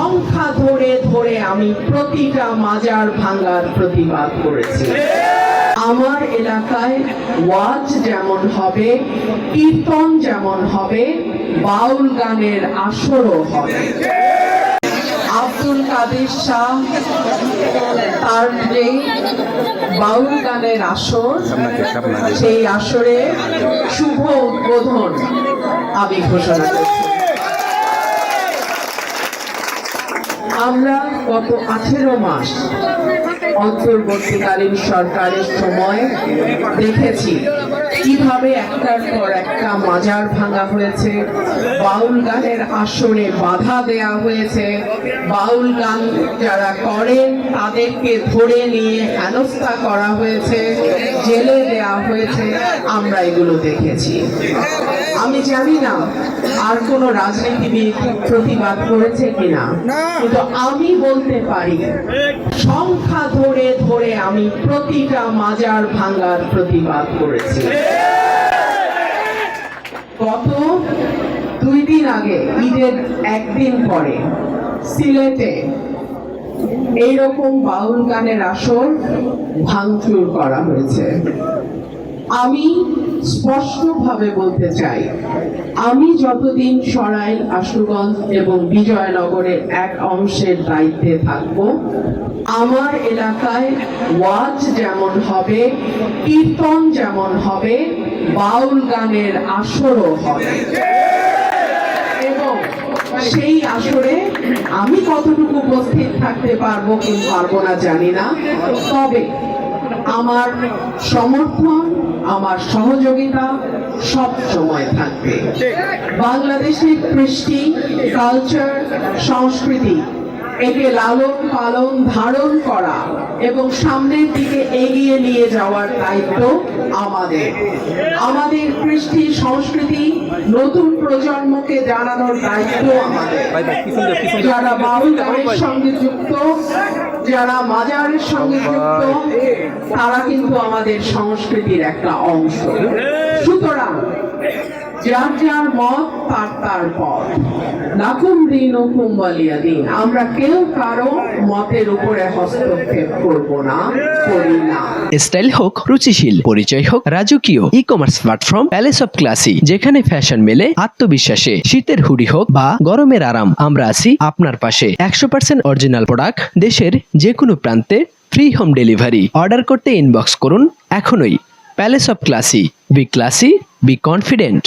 সংখ্যা ধরে ধরে আমি প্রতিটা মাজার ভাঙার প্রতিবাদ করেছি। আমার এলাকায় ওয়াজ যেমন হবে, কীর্তন যেমন হবে, বাউল গানের আসরও হবে। আব্দুল কাদের শাহ তার যে বাউল গানের আসর, সেই আসরে শুভ উদ্বোধন আমি ঘোষণা করছি। আমরা গত 18 মাস অন্তর্বর্তীকালীন সরকারের সময় দেখেছি কিভাবে একটার পর একটা মাজার ভাঙা হয়েছে, বাউল গানের আসরে বাধা দেয়া হয়েছে, বাউল গান যারা করেন তাদেরকে ধরে নিয়ে হেনস্থা করা হয়েছে, জেলে দেয়া হয়েছে। আমরা এগুলো দেখেছি। আমি জানি না আর কোন রাজনীতিবিদ প্রতিবাদ করেছে কিনা, কিন্তু আমি বলতে পারি সংখ্যা ধরে ধরে আমি প্রতিটা মাজার ভাঙার প্রতিবাদ করেছি। গত 2 দিন আগে, ঈদের একদিন পরে সিলেটে এইরকম বাউল গানের আসর ভাঙচুর করা হয়েছে। আমি স্পষ্টভাবে বলতে চাই, আমি যতদিন সরাইল, আশুগঞ্জ এবং বিজয়নগরের এক অংশের দায়িত্বে থাকব, আমার এলাকায় ওয়াজ যেমন হবে, কীর্তন যেমন হবে, বাউল গানের আসরও হবে। এবং সেই আসরে আমি কতটুকু উপস্থিত থাকতে পারবো কি পারবো না জানি না, তবে আমার সমর্থন, আমার সহযোগিতা সব সময় থাকবে। বাংলাদেশের কৃষ্টি, কালচার, সংস্কৃতি, একে লালন পালন ধারণ করা এবং সামনের দিকে এগিয়ে নিয়ে যাওয়ার দায়িত্ব আমাদের। আমাদের কৃষ্টি সংস্কৃতি নতুন প্রজন্মকে জানানোর দায়িত্ব আমাদের। যারা বাউল গানের সঙ্গে যুক্ত, যারা মাজারের সঙ্গে যুক্ত, তারা কিন্তু আমাদের সংস্কৃতির একটা অংশ। সুতরাং যার যার মত তার তার পথ, লাকুম দীনুকুম ওয়ালিয়া দীন। আমরা কেউ কারো মতের উপরে হস্তক্ষেপ করব না, করি না। স্টাইল হোক রুচিশীল, পরিচয় হোক রাজকীয়, e commerce platform palace of classy, যেখানে ফ্যাশন মেলে আত্মবিশ্বাসে। শীতের হুডি হোক বা গরমের আরাম, আমরা আছি আপনার পাশে। 100% অরিজিনাল প্রোডাক্ট, দেশের যে কোনো প্রান্তে, ফ্রি হোম ডেলিভারি। অর্ডার করতে ইনবক্স করুন এখনই। Palace of classy, B classy, be confident.